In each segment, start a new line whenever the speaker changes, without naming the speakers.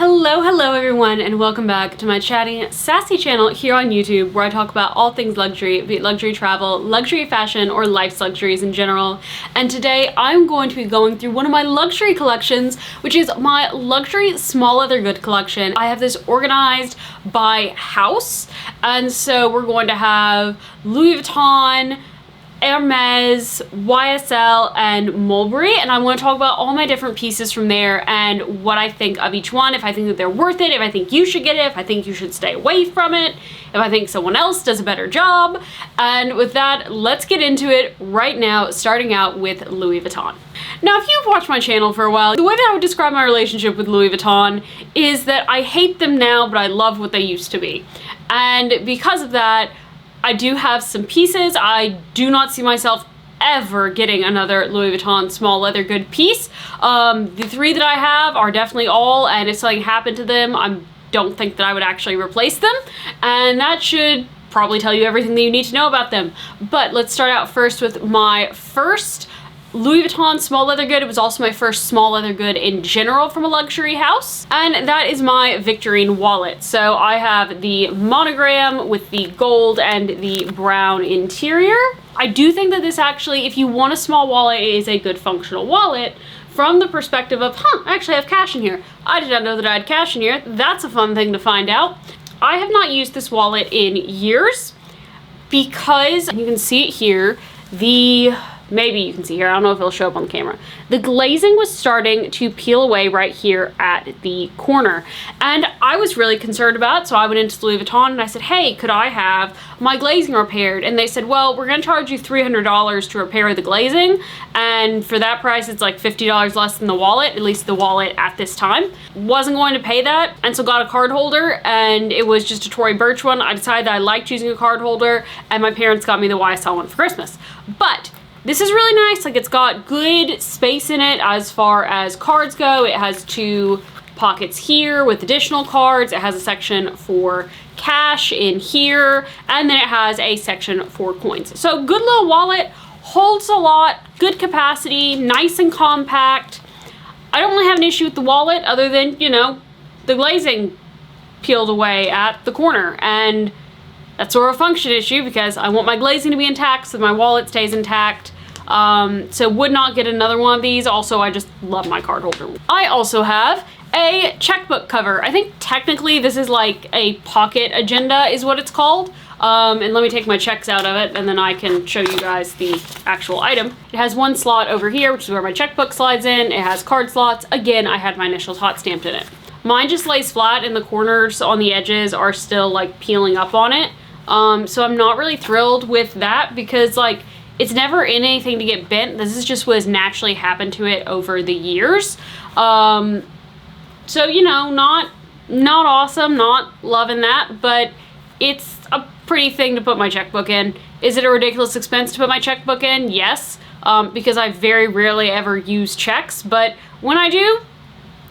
Hello everyone, and welcome back to my chatty, sassy channel here on YouTube, where I talk about all things luxury, be it luxury travel, luxury fashion, or life's luxuries in general. And today I'm going to be going through one of my luxury collections, which is my luxury small leather good collection. I have this organized by house, and so we're going to have Louis Vuitton, Hermes, YSL, and Mulbury, and I want to talk about all my different pieces from there and what I think of each one, if I think that they're worth it, if I think you should get it, if I think you should stay away from it, if I think someone else does a better job. And with that, let's get into it right now, starting out with Louis Vuitton. Now, if you've watched my channel for a while, the way that I would describe my relationship with Louis Vuitton is that I hate them now, but I love what they used to be. And because of that, I do have some pieces. I do not see myself ever getting another Louis Vuitton small leather good piece. The three that I have are definitely all, and if something happened to them, I don't think that I would actually replace them. And that should probably tell you everything that you need to know about them. But let's start out first with my first Louis Vuitton small leather good. It was also my first small leather good in general from a luxury house, and that is my Victorine wallet. So I have the monogram with the gold and the brown interior. I do think that this actually, if you want a small wallet, is a good functional wallet from the perspective of, I actually have cash in here. I did not know that I had cash in here. That's a fun thing to find out. I have not used this wallet in years because, you can see it here, maybe you can see here, I don't know if it'll show up on the camera. The glazing was starting to peel away right here at the corner. And I was really concerned about it, so I went into Louis Vuitton and I said, hey, could I have my glazing repaired? And they said, well, we're gonna charge you $300 to repair the glazing. And for that price, it's like $50 less than the wallet, at least the wallet at this time. Wasn't going to pay that, and so got a card holder, and it was just a Tory Burch one. I decided that I liked using a card holder, and my parents got me the YSL one for Christmas. But this is really nice. Like, it's got good space in it as far as cards go. It has two pockets here with additional cards. It has a section for cash in here, and then it has a section for coins. So good little wallet, holds a lot, good capacity, nice and compact. I don't really have an issue with the wallet other than, you know, the glazing peeled away at the corner, and that's sort of a function issue because I want my glazing to be intact so my wallet stays intact. So would not get another one of these. Also, I just love my card holder. I also have a checkbook cover. I think technically this is like a pocket agenda is what it's called. And let me take my checks out of it and then I can show you guys the actual item. It has one slot over here, which is where my checkbook slides in. It has card slots. Again, I had my initials hot stamped in it. Mine just lays flat and the corners on the edges are still like peeling up on it. So I'm not really thrilled with that because like it's never in anything to get bent. This is just what has naturally happened to it over the years. So, you know, not awesome, not loving that, but it's a pretty thing to put my checkbook in. Is it a ridiculous expense to put my checkbook in? Yes, because I very rarely ever use checks, but when I do,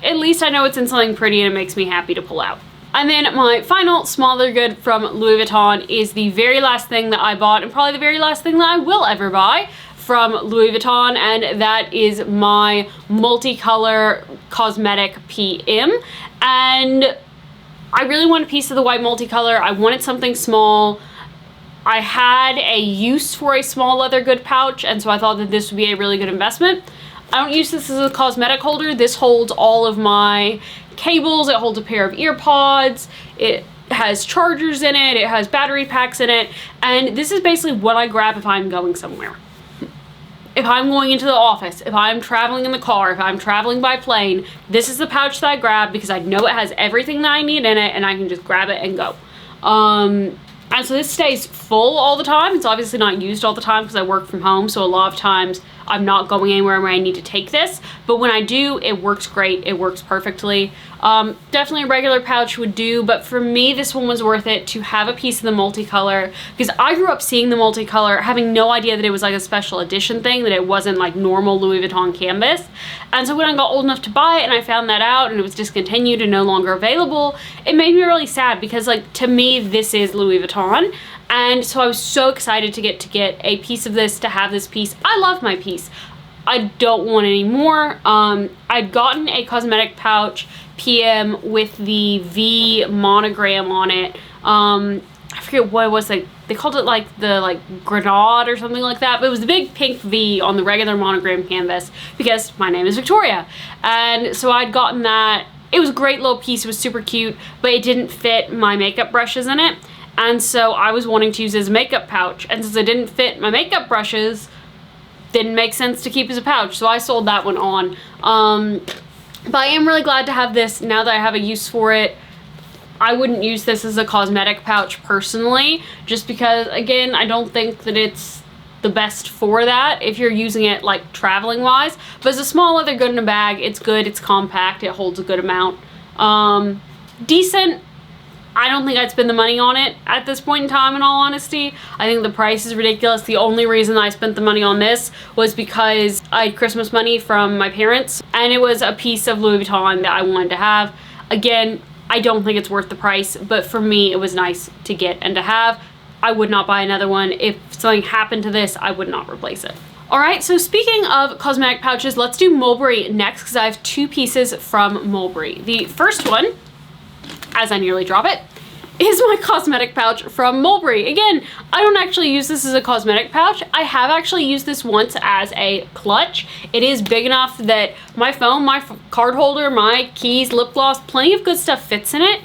at least I know it's in something pretty and it makes me happy to pull out. And then my final small leather good from Louis Vuitton is the very last thing that I bought, and probably the very last thing that I will ever buy from Louis Vuitton, and that is my multicolor cosmetic PM. And I really want a piece of the white multicolor. I wanted something small. I had a use for a small leather good pouch, and so I thought that this would be a really good investment. I don't use this as a cosmetic holder. This holds all of my cables. It holds a pair of ear pods. It has chargers in it. It has battery packs in it. And this is basically what I grab if I'm going somewhere. If I'm going into the office, if I'm traveling in the car, if I'm traveling by plane, this is the pouch that I grab because I know it has everything that I need in it and I can just grab it and go. And so this stays full all the time. It's obviously not used all the time because I work from home, so a lot of times I'm not going anywhere where I need to take this. But when I do, it works great. It works perfectly. Definitely a regular pouch would do, but for me, this one was worth it to have a piece of the multicolor because I grew up seeing the multicolor, having no idea that it was like a special edition thing, that it wasn't like normal Louis Vuitton canvas. And so when I got old enough to buy it and I found that out and it was discontinued and no longer available, it made me really sad because like to me, this is Louis Vuitton. And so I was so excited to get a piece of this, to have this piece. I love my piece. I don't want any more. I'd gotten a cosmetic pouch PM with the V monogram on it. I forget what it was, like they called it like the grenade or something like that, but it was the big pink V on the regular monogram canvas because my name is Victoria. And so I'd gotten that. It was a great little piece, it was super cute, but it didn't fit my makeup brushes in it. And so I was wanting to use it as a makeup pouch, and since it didn't fit my makeup brushes, didn't make sense to keep as a pouch, so I sold that one on. But I am really glad to have this now that I have a use for it. I wouldn't use this as a cosmetic pouch personally, just because, again, I don't think that it's the best for that if you're using it like traveling wise. But as a small leather good in a bag, it's good, it's compact, it holds a good amount. Decent. I don't think I'd spend the money on it at this point in time, in all honesty. I think the price is ridiculous. The only reason I spent the money on this was because I had Christmas money from my parents, and it was a piece of Louis Vuitton that I wanted to have. Again, I don't think it's worth the price, but for me, it was nice to get and to have. I would not buy another one. If something happened to this, I would not replace it. All right, so speaking of cosmetic pouches, let's do Mulbury next, because I have two pieces from Mulbury. The first one, as I nearly drop it, is my cosmetic pouch from Mulbury. Again, I don't actually use this as a cosmetic pouch. I have actually used this once as a clutch. It is big enough that my phone, my card holder, my keys, lip gloss, plenty of good stuff fits in it.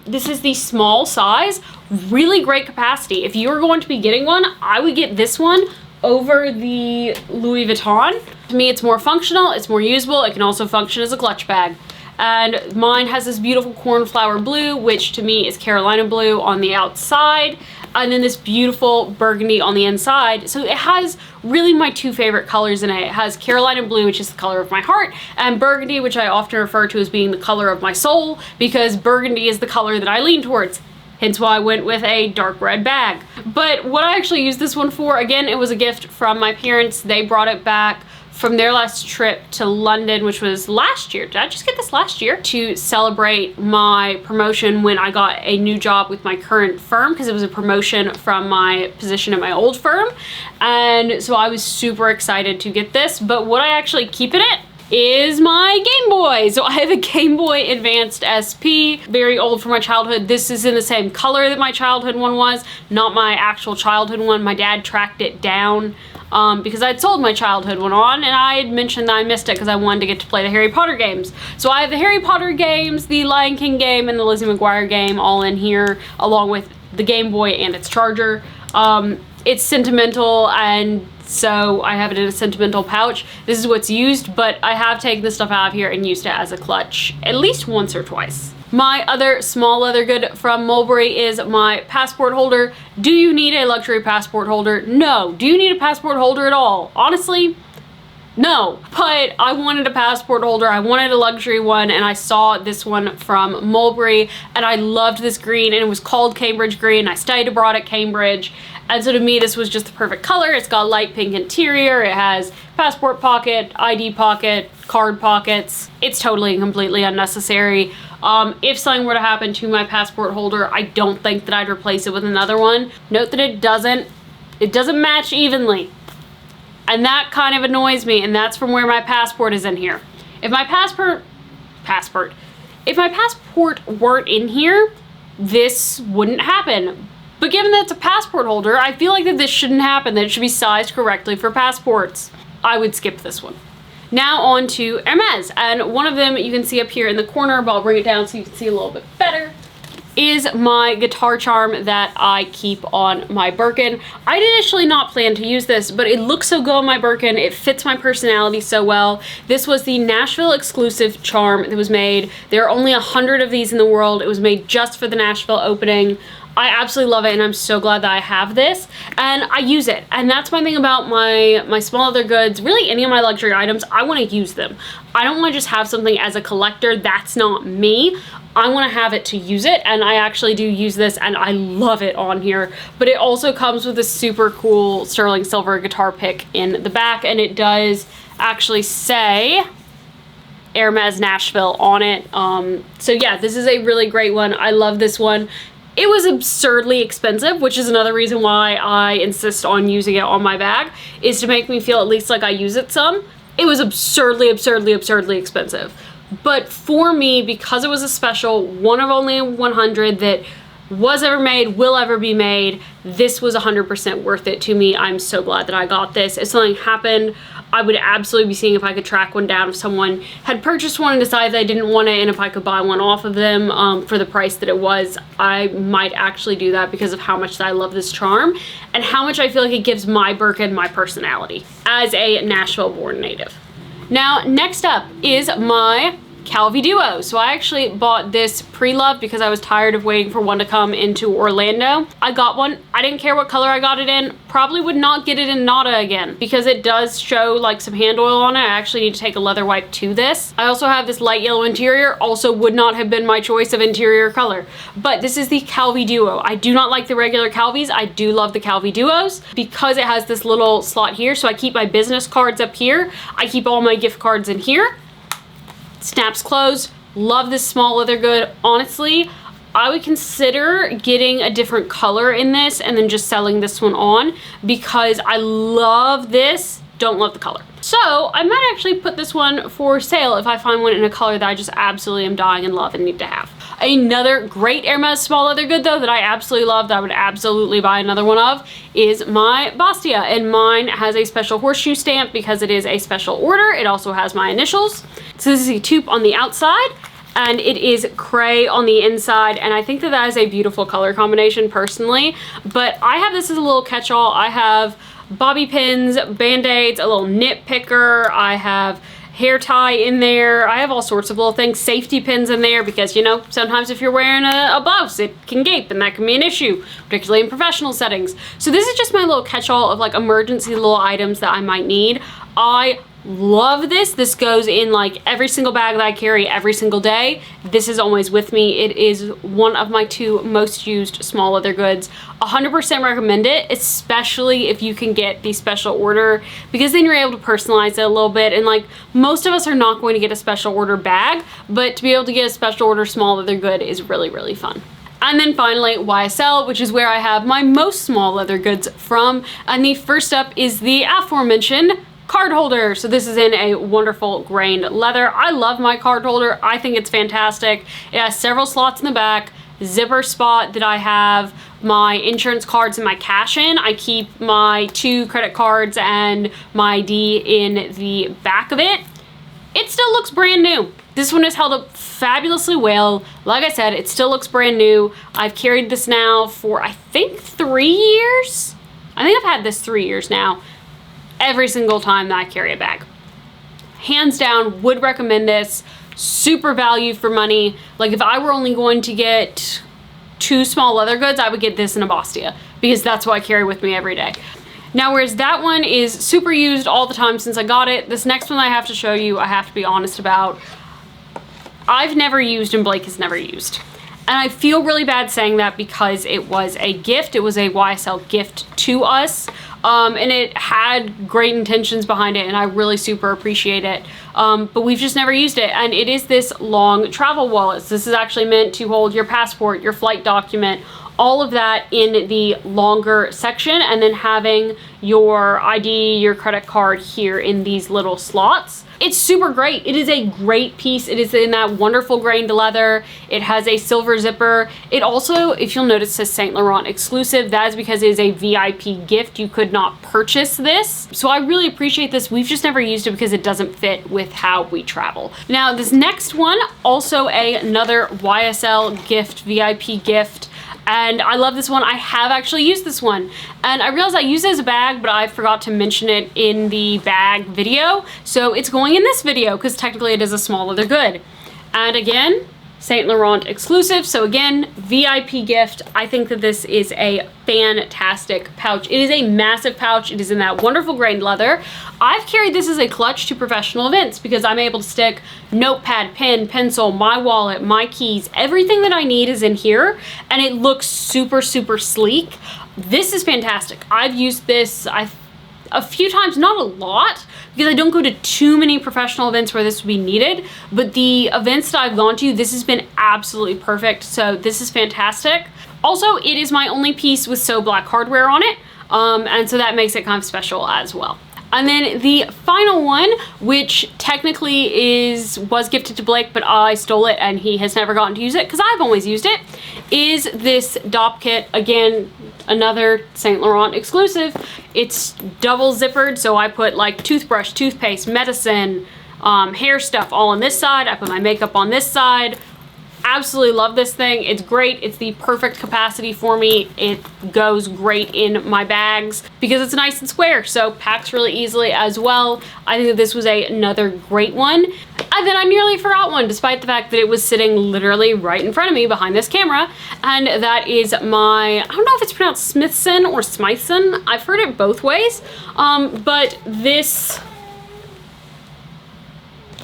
This is the small size, really great capacity. If you were going to be getting one, I would get this one over the Louis Vuitton. To me, it's more functional, it's more usable. It can also function as a clutch bag. And mine has this beautiful cornflower blue, which to me is Carolina blue on the outside, and then this beautiful burgundy on the inside. So it has really my two favorite colors in it. It has Carolina blue, which is the color of my heart, and burgundy, which I often refer to as being the color of my soul, because burgundy is the color that I lean towards. Hence why I went with a dark red bag. But what I actually used this one for, again, it was a gift from my parents. They brought it back from their last trip to London, which was last year. Did I just get this last year? To celebrate my promotion when I got a new job with my current firm, because it was a promotion from my position at my old firm. And so I was super excited to get this, but what I actually keep in it is my Game Boy. So I have a Game Boy Advanced SP, very old from my childhood. This is in the same color that my childhood one was, not my actual childhood one. My dad tracked it down because I'd sold my childhood one on, and I had mentioned that I missed it because I wanted to get to play the Harry Potter games. So I have the Harry Potter games, the Lion King game, and the Lizzie McGuire game all in here, along with the Game Boy and its charger. It's sentimental, and so I have it in a sentimental pouch. This is what's used, but I have taken this stuff out of here and used it as a clutch at least once or twice. My other small leather good from Mulbury is my passport holder. Do you need a luxury passport holder? No. Do you need a passport holder at all? Honestly, no. But I wanted a passport holder. I wanted a luxury one, and I saw this one from Mulbury, and I loved this green, and it was called Cambridge green. I studied abroad at Cambridge, and so to me this was just the perfect color. It's got a light pink interior. It has passport pocket, ID pocket, card pockets. It's totally and completely unnecessary. If something were to happen to my passport holder, I don't think that I'd replace it with another one. Note that it doesn't match evenly. And that kind of annoys me, and that's from where my passport is in here. If my passport weren't in here, this wouldn't happen. But given that it's a passport holder, I feel like that this shouldn't happen, that it should be sized correctly for passports. I would skip this one. Now on to Hermes, and one of them you can see up here in the corner, but I'll bring it down so you can see a little bit better, is my guitar charm that I keep on my Birkin. I did initially not plan to use this, but it looks so good on my Birkin. It fits my personality so well. This was the Nashville exclusive charm that was made. There are only 100 of these in the world. It was made just for the Nashville opening. I absolutely love it, and I'm so glad that I have this, and I use it. And that's my thing about my small leather goods, really any of my luxury items. I want to use them. I don't want to just have something as a collector. That's not me. I want to have it to use it, and I actually do use this, and I love it on here. But it also comes with a super cool sterling silver guitar pick in the back, and it does actually say Hermes Nashville on it. So yeah, this is a really great one. I love this one. It was absurdly expensive, which is another reason why I insist on using it on my bag, is to make me feel at least like I use it some. It was absurdly expensive. But for me, because it was a special, one of only 100 that was ever made, will ever be made, this was 100% worth it to me. I'm so glad that I got this. If something happened, I would absolutely be seeing if I could track one down. If someone had purchased one and decided they didn't want it, and if I could buy one off of them for the price that it was, I might actually do that because of how much that I love this charm and how much I feel like it gives my Birkin my personality as a Nashville-born native. Now, next up is my Calvi Duo. So I actually bought this pre-loved because I was tired of waiting for one to come into Orlando. I got one. I didn't care what color I got it in. Probably would not get it in Nada again because it does show like some hand oil on it. I actually need to take a leather wipe to this. I also have this light yellow interior. Also would not have been my choice of interior color. But this is the Calvi Duo. I do not like the regular Calvis. I do love the Calvi Duos because it has this little slot here. So I keep my business cards up here. I keep all my gift cards in here. Snaps closed. Love this small leather good. Honestly, I would consider getting a different color in this and then just selling this one on because I love this, don't love the color. So I might actually put this one for sale if I find one in a color that I just absolutely am dying in love and need to have. Another great Hermes small leather good though that I absolutely love, that I would absolutely buy another one of, is my Bastia, and mine has a special horseshoe stamp because it is a special order. It also has my initials. So this is a taupe on the outside and it is cray on the inside, and I think that that is a beautiful color combination personally. But I have this as a little catch-all. I have bobby pins, band-aids, a little nit picker, I have hair tie in there, I have all sorts of little things, safety pins in there because, you know, sometimes if you're wearing a blouse it can gape and that can be an issue, particularly in professional settings. So this is just my little catch-all of like emergency little items that I might need. I love this. This goes in like every single bag that I carry every single day. This is always with me. It is one of my 2 most used small leather goods. 100% recommend it, especially if you can get the special order, because then you're able to personalize it a little bit. And like most of us are not going to get a special order bag, but to be able to get a special order small leather good is really fun. And then finally, YSL, which is where I have my most small leather goods from. And the first up is the aforementioned card holder. So this is in a wonderful grained leather. I love my card holder. I think it's fantastic. It has several slots in the back, zipper spot that I have my insurance cards and my cash in. I keep my 2 credit cards and my ID in the back of it. It still looks brand new. This one has held up fabulously well. Like I said, it still looks brand new. I've carried this now for I think 3 years. I think I've had this 3 years now. Every single time that I carry a bag. Hands down, would recommend this. Super value for money. Like if I were only going to get 2 small leather goods, I would get this in a Bastia because that's what I carry with me every day. Now, whereas that one is super used all the time since I got it, this next one I have to show you, I have to be honest about. I've never used and Blake has never used. And I feel really bad saying that because it was a gift. It was a YSL gift to us. And it had great intentions behind it and I really super appreciate it. But we've just never used it. And it is this long travel wallet. So this is actually meant to hold your passport, your flight document, all of that in the longer section, and then having your ID, your credit card here in these little slots. It's super great. It is a great piece. It is in that wonderful grained leather. It has a silver zipper. It also, if you'll notice, says Saint Laurent exclusive. That is because it is a VIP gift. You could not purchase this. So I really appreciate this. We've just never used it because it doesn't fit with how we travel. Now this next one, also another YSL gift, VIP gift. And I love this one. I have actually used this one. And I realized I used it as a bag, but I forgot to mention it in the bag video. So it's going in this video because technically it is a small leather good. And again, Saint Laurent exclusive. So again, VIP gift. I think that this is a fantastic pouch. It is a massive pouch. It is in that wonderful grained leather. I've carried this as a clutch to professional events because I'm able to stick notepad, pen, pencil, my wallet, my keys, everything that I need is in here, and it looks super sleek. This is fantastic. I've used this a few times, not a lot, because I don't go to too many professional events where this would be needed, but the events that I've gone to, this has been absolutely perfect. So this is fantastic. Also, it is my only piece with So Black hardware on it, and so that makes it kind of special as well. And then the final one, which technically was gifted to Blake, but I stole it and he has never gotten to use it because I've always used it, is this DOP kit. Again, another Saint Laurent exclusive. It's double zippered, so I put like toothbrush, toothpaste, medicine, hair stuff all on this side. I put my makeup on this side. Absolutely love this thing. It's great. It's the perfect capacity for me. It goes great in my bags because it's nice and square, so packs really easily as well. I think that this was another great one. And then I nearly forgot one, despite the fact that it was sitting literally right in front of me behind this camera, and that is my, I don't know if it's pronounced Smithson or Smythson. I've heard it both ways, but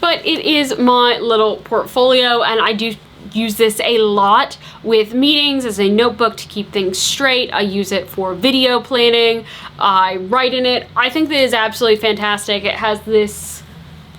it is my little portfolio, and I do use this a lot with meetings as a notebook to keep things straight. I use it for video planning. I write in it. I think that is absolutely fantastic. It has this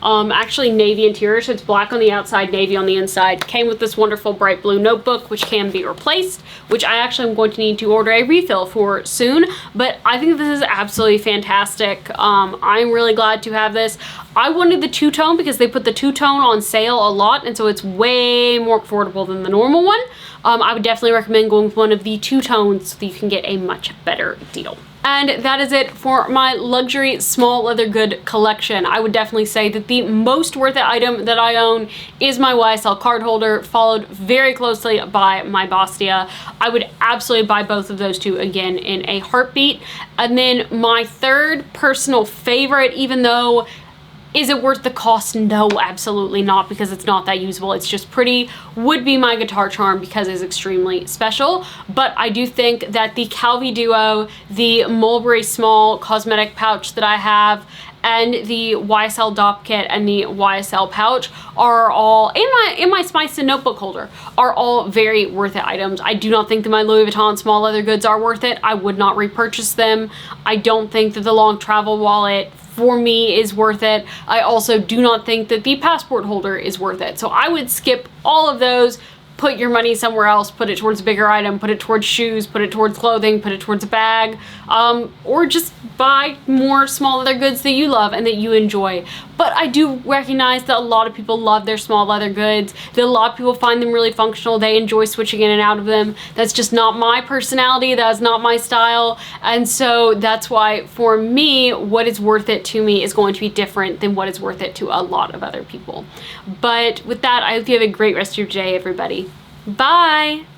actually navy interior, so it's black on the outside, navy on the inside. Came with this wonderful bright blue notebook, which can be replaced, which I actually am going to need to order a refill for soon, but I think this is absolutely fantastic. I'm really glad to have this. I wanted the two-tone because they put the two-tone on sale a lot, and so it's way more affordable than the normal one. I would definitely recommend going with one of the two-tones so that you can get a much better deal. And that is it for my luxury small leather good collection. I would definitely say that the most worth it item that I own is my YSL card holder, followed very closely by my Bastia. I would absolutely buy both of those two again in a heartbeat. And then my third personal favorite, even though is it worth the cost? No, absolutely not, because it's not that usable. It's just pretty, would be my guitar charm because it's extremely special. But I do think that the Calvi Duo, the Mulbury small cosmetic pouch that I have, and the YSL DOP kit and the YSL pouch are all, in my Smythson notebook holder, are all very worth it items. I do not think that my Louis Vuitton small leather goods are worth it. I would not repurchase them. I don't think that the long travel wallet for me is worth it. I also do not think that the passport holder is worth it. So I would skip all of those, put your money somewhere else, put it towards a bigger item, put it towards shoes, put it towards clothing, put it towards a bag, or just buy more small leather goods that you love and that you enjoy. But I do recognize that a lot of people love their small leather goods, that a lot of people find them really functional, they enjoy switching in and out of them. That's just not my personality, that's not my style, and so that's why for me, what is worth it to me is going to be different than what is worth it to a lot of other people. But with that, I hope you have a great rest of your day, everybody. Bye!